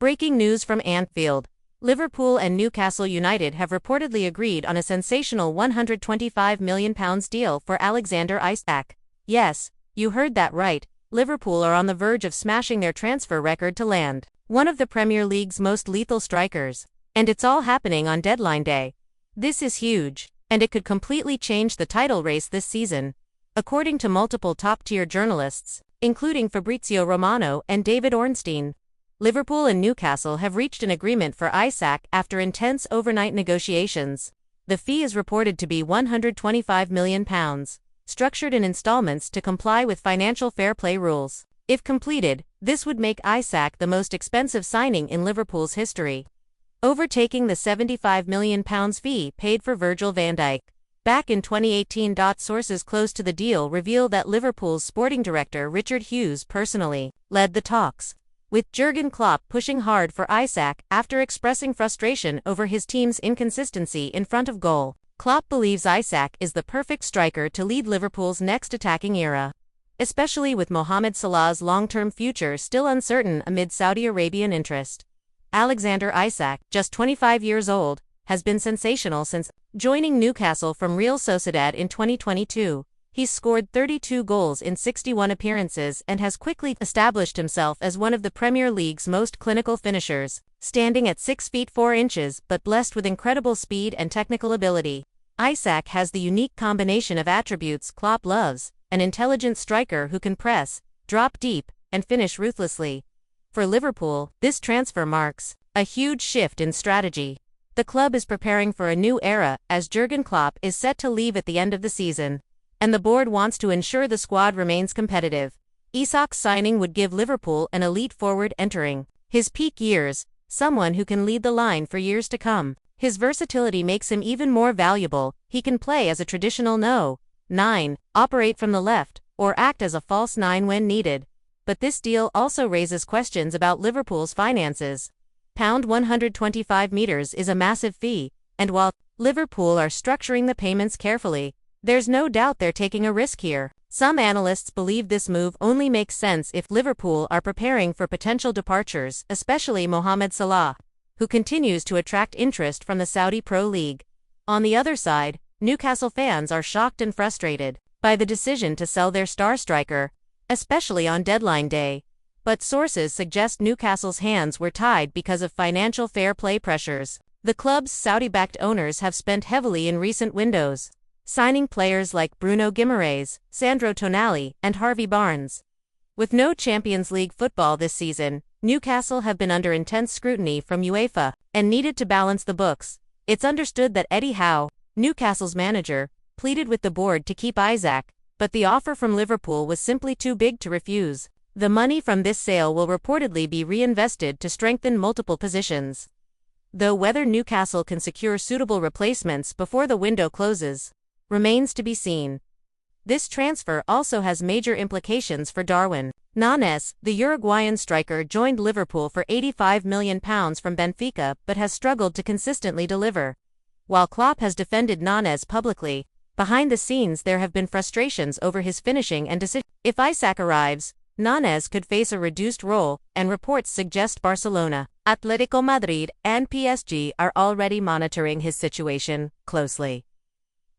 Breaking news from Anfield. Liverpool and Newcastle United have reportedly agreed on a sensational £125 million deal for Alexander Isak. Yes, you heard that right, Liverpool are on the verge of smashing their transfer record to land one of the Premier League's most lethal strikers. And it's all happening on deadline day. This is huge, and it could completely change the title race this season. According to multiple top-tier journalists, including Fabrizio Romano and David Ornstein, Liverpool and Newcastle have reached an agreement for Isak after intense overnight negotiations. The fee is reported to be £125 million, structured in installments to comply with financial fair play rules. If completed, this would make Isak the most expensive signing in Liverpool's history, overtaking the £75 million fee paid for Virgil van Dijk back in 2018. Sources close to the deal reveal that Liverpool's sporting director Richard Hughes personally led the talks, with Jürgen Klopp pushing hard for Isak after expressing frustration over his team's inconsistency in front of goal. Klopp believes Isak is the perfect striker to lead Liverpool's next attacking era, especially with Mohamed Salah's long-term future still uncertain amid Saudi Arabian interest. Alexander Isak, just 25 years old, has been sensational since joining Newcastle from Real Sociedad in 2022. He's scored 32 goals in 61 appearances and has quickly established himself as one of the Premier League's most clinical finishers, standing at 6 feet 4 inches but blessed with incredible speed and technical ability. Isak has the unique combination of attributes Klopp loves: an intelligent striker who can press, drop deep, and finish ruthlessly. For Liverpool, this transfer marks a huge shift in strategy. The club is preparing for a new era as Jürgen Klopp is set to leave at the end of the season, and the board wants to ensure the squad remains competitive. Isak's signing would give Liverpool an elite forward entering his peak years, someone who can lead the line for years to come. His versatility makes him even more valuable. He can play as a traditional No.9, operate from the left, or act as a false 9 when needed. But this deal also raises questions about Liverpool's finances. £125 is a massive fee, and while Liverpool are structuring the payments carefully, there's no doubt they're taking a risk here. Some analysts believe this move only makes sense if Liverpool are preparing for potential departures, especially Mohamed Salah, who continues to attract interest from the Saudi Pro League. On the other side, Newcastle fans are shocked and frustrated by the decision to sell their star striker, especially on deadline day. But sources suggest Newcastle's hands were tied because of financial fair play pressures. The club's Saudi-backed owners have spent heavily in recent windows, signing players like Bruno Guimaraes, Sandro Tonali, and Harvey Barnes. With no Champions League football this season, Newcastle have been under intense scrutiny from UEFA and needed to balance the books. It's understood that Eddie Howe, Newcastle's manager, pleaded with the board to keep Isak, but the offer from Liverpool was simply too big to refuse. The money from this sale will reportedly be reinvested to strengthen multiple positions, though whether Newcastle can secure suitable replacements before the window closes remains to be seen. This transfer also has major implications for Darwin Núñez. The Uruguayan striker joined Liverpool for £85 million from Benfica but has struggled to consistently deliver. While Klopp has defended Núñez publicly, behind the scenes there have been frustrations over his finishing and decision. If Isak arrives, Núñez could face a reduced role, and reports suggest Barcelona, Atletico Madrid, and PSG are already monitoring his situation closely.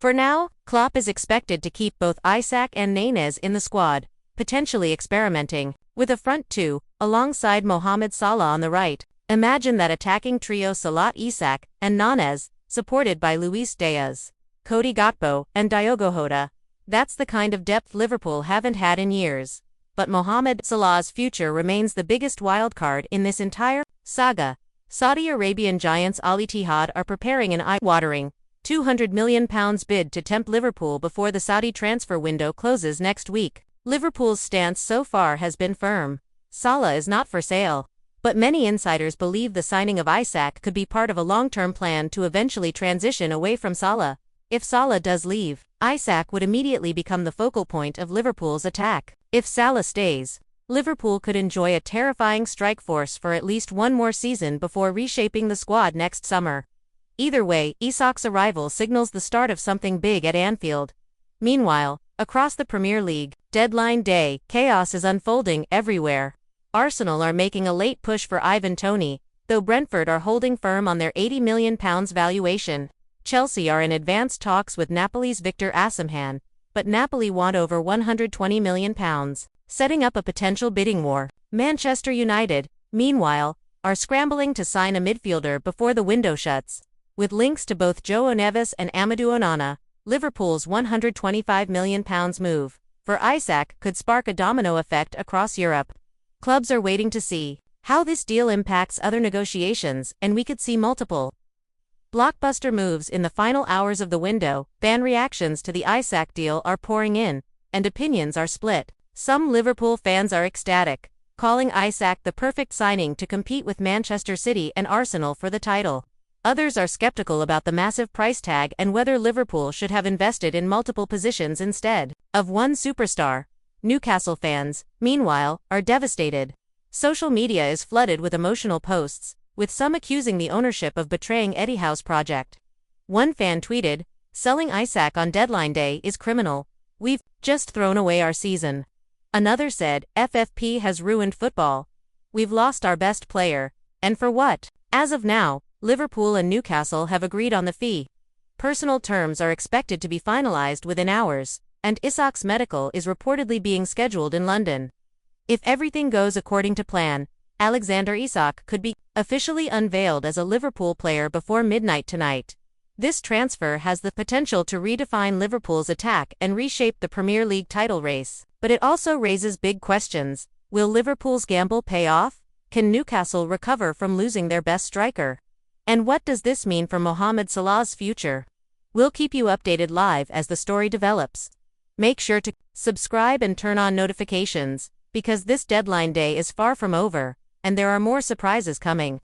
For now, Klopp is expected to keep both Isak and Núñez in the squad, potentially experimenting with a front two, alongside Mohamed Salah on the right. Imagine that attacking trio: Salah, Isak, and Núñez, supported by Luis Diaz, Cody Gakpo, and Diogo Jota. That's the kind of depth Liverpool haven't had in years. But Mohamed Salah's future remains the biggest wildcard in this entire saga. Saudi Arabian giants Al Ittihad are preparing an eye-watering £200 million bid to tempt Liverpool before the Saudi transfer window closes next week. Liverpool's stance so far has been firm. Salah is not for sale, but many insiders believe the signing of Isak could be part of a long-term plan to eventually transition away from Salah. If Salah does leave, Isak would immediately become the focal point of Liverpool's attack. If Salah stays, Liverpool could enjoy a terrifying strike force for at least one more season before reshaping the squad next summer. Either way, Isak's arrival signals the start of something big at Anfield. Meanwhile, across the Premier League, deadline day, chaos is unfolding everywhere. Arsenal are making a late push for Ivan Toney, though Brentford are holding firm on their £80 million valuation. Chelsea are in advanced talks with Napoli's Victor Osimhen, but Napoli want over £120 million, setting up a potential bidding war. Manchester United, meanwhile, are scrambling to sign a midfielder before the window shuts. With links to both João Neves and Amadou Onana, Liverpool's £125 million move for Isak could spark a domino effect across Europe. Clubs are waiting to see how this deal impacts other negotiations, and we could see multiple blockbuster moves in the final hours of the window. Fan reactions to the Isak deal are pouring in, and opinions are split. Some Liverpool fans are ecstatic, calling Isak the perfect signing to compete with Manchester City and Arsenal for the title. Others are skeptical about the massive price tag and whether Liverpool should have invested in multiple positions instead of one superstar. Newcastle fans, meanwhile, are devastated. Social media is flooded with emotional posts, with some accusing the ownership of betraying Etihad's project. One fan tweeted, "Selling Isak on deadline day is criminal. We've just thrown away our season." Another said, "FFP has ruined football. We've lost our best player. And for what?" As of now, Liverpool and Newcastle have agreed on the fee. Personal terms are expected to be finalized within hours, and Isak's medical is reportedly being scheduled in London. If everything goes according to plan, Alexander Isak could be officially unveiled as a Liverpool player before midnight tonight. This transfer has the potential to redefine Liverpool's attack and reshape the Premier League title race. But it also raises big questions. Will Liverpool's gamble pay off? Can Newcastle recover from losing their best striker? And what does this mean for Mohamed Salah's future? We'll keep you updated live as the story develops. Make sure to subscribe and turn on notifications, because this deadline day is far from over, and there are more surprises coming.